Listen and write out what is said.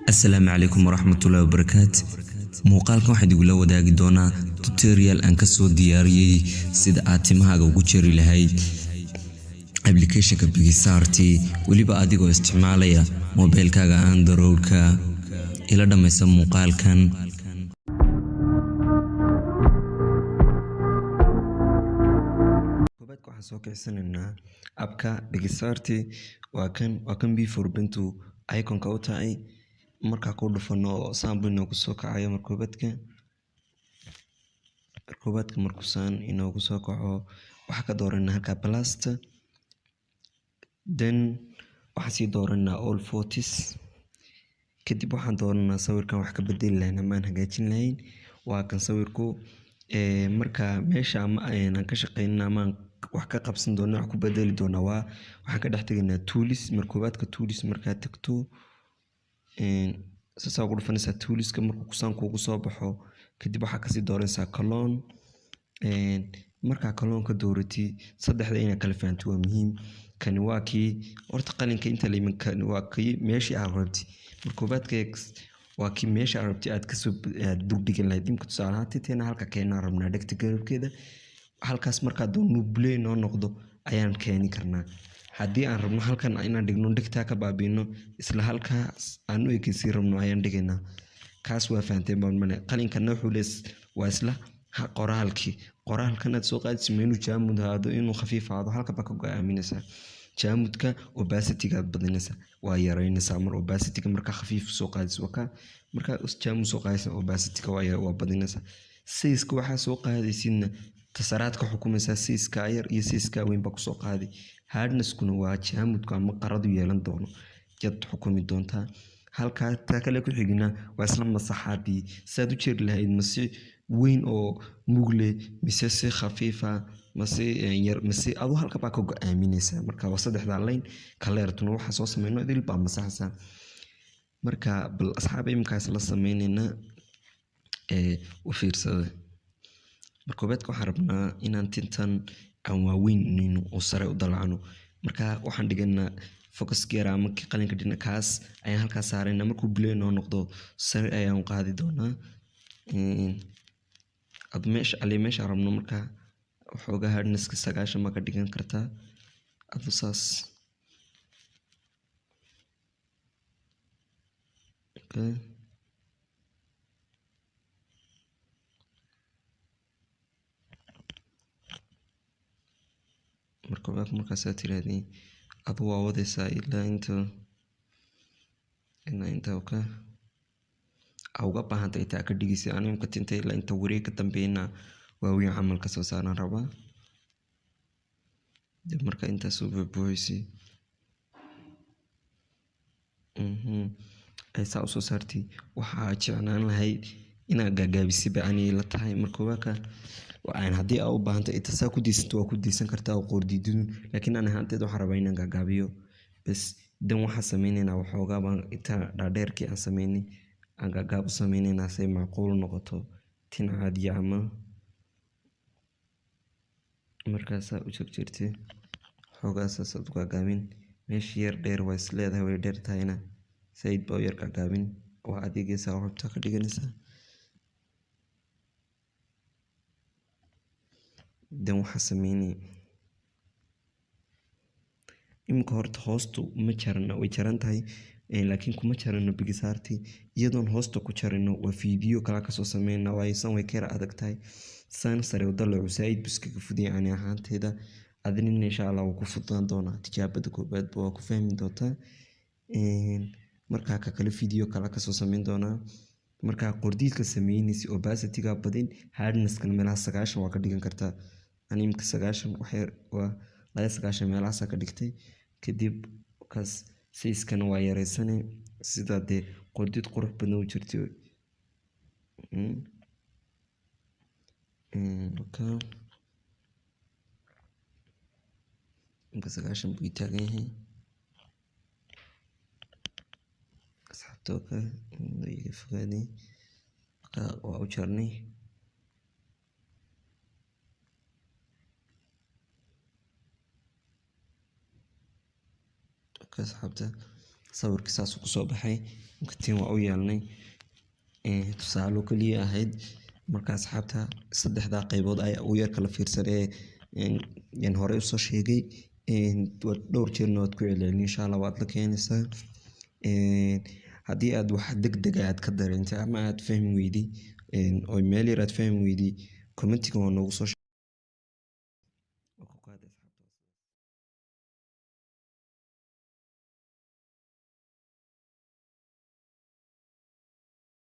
السلام عليكم ورحمة الله وبركاته. muuqaalkan waxaan idinku la wadaagi doonaa tutorial aan ka soo diyaariyay sida aad timahaaga ugu jari lahayd application-ka Picsart waliba adigoo isticmaalaya mobilkaaga Android-ka. ila dhamaysa muuqaalkan. Kubadka waxaan soo kicisanaynaa appka Picsart waa kan before bintu icon-ka u tahay marka ku dhufano sample inoo soo kacayo markubadka markusan inoo soo kaco waxa ka dooranaa halka plus then waxa si dooranaa all photos kadib waxaan dooranaa sawirkan wax ka bedeli lahayn ama hagaajin lahayn waa kan sawirku marka meesha ama aan ka shaqeynaa ama wax ka qabsan doona wax ku bedeli doona waxaan ka dhaxtaynaa tools markubadka tools marka tagto sasa ugu dhufanaysa toolska markuu kusan kugu soo baxo kadib waxa ka sii dooranaysa colon marka colonka doorati saddexda inay kala fahanto waa muhiim kan waa kii horta qalinka inta la iman kan waa kii meeshii aad rabti markubadka waa kii meeshii aad rabti aad ka soo dugdigan lahayd imka tusaalahaanteena halka keenaa rabnaa dhagta garabkeeda halkaas marka doonu play noo noqdo ayaan keeni karnaa haddii aan rabno halkan inaan dhigno dhigta ka baabino isla halkaas aan u eegaysi rabno ayaan dhigaynaa kaas waa fahanteen baan mane qalinka wuxuu lees waa isla qoraalkan aad soo qaadis inuu jaamud haado inuu khafiif aado halka ba ka go'aaminaysa jaamudka opacity-ga badinaysa waa yaraynaysa mar opacity-ga marka khafiif soo qaadis waka marka jaamud soo qaadis opacity-ga waa badinaysa size-ka waxa soo qaadaysiina tasaraadka xukumaysa size-ka yar iyo size-ka weyn ba ku soo qaadi hardness-kuna waa jaamudka ama qaradu yeelan doono jad xukumi doonta halka ta kale ku xigna waa isla masaxaadii saad u jeer lahayd masi weyn oo mugle mise si khafiifa masi yar masi adu halka ba ka go'aaminaysa marka waa saddexda line kaleertuna waxa soo sameeyno idil ba masaxaysa marka bal asxaab imkaas la sameeynayna u fiirsada markubadka waxaan rabnaa inaan tintan aan waaweyn oo sare u dalacno marka waxaan dhiganaa focus gear ama qalinka dhina kaas ayaan halkaas saarayna markuu play noo noqdo sare ayaan qaadi doonaa meesha rabno marka waxooga hardness-ka 9 ma ka dhigan kartaa adusaas okay markaas aad tirahdeen adu waa wadaysaa ilaa inta ka uga baahantay taa ka dhigaysa animka tinta ilaa inta wareeg ka dambeeyna waa weyn camal ka soo saaran rabaa dib marka inta soo buuxisay ay saa soo saartay waxa jeclaan lahayd inaad gaagaabisay bacani la tahay markubadka waan hadii aad u baahantay inta saa ku diisanto waa ku diisan kartaa oo qoordiidin laakiin aan ahaanteed waxa rabaa inaan gaagaabiyo bas dan waxa sameeynaa waxoogaa baan inta dhaadheerkii aan sameeynay aan gaagaab sameeynaa say macquul noqoto tin caadi ama markaas u jirtay xoogaa saad u gaagaamin meeshii yar dheer waa isleedahay way dheer tahayna sayd baa yar gaagaabin waa adeegaysa waxaad ka dhiganaysaa dan waxa sameeynay imka horta hoostu ma jarana way jaran tahay laakiin kuma jarano Picsart iyadoon hoosta ku jarino waa video kala ka soo sameeyna way san way kara adag tahay san sare u dalacu sayd biska fudiya aan ahaanteeda adin insha Allah ku fudan doona tijaabada koobaad waa ku fahmi doontaa marka ka kale video kala ka soo sameyn doona marka qordiidka sameeynaysi opacity-ga badin hardness-kan meelaha 9 waa ka dhigan kartaa animka 9 waa 9 meelaha ka dhigtay kadib kaas size-kan waa yareysanay sida de qordiid qurux badan u jirtay okay imka 9 buu taagan yahay asxaabtoka iga fogaani waa u jarnay asxaabta sawirka saas ku soo baxay tin waa u yeelnay tusaalo kaliya ahayd marka asxaabta saddexda qaybood ayaa u yar kala fiirsan hore u soo sheegay dhowr jeerna waad ku celcelin insha Allah waad la keenaysaa haddii aad wax degdeg aad ka dareentay ama aad fahmi weyday oo meel yar aad fahmi weyday commentiga waa noogu soo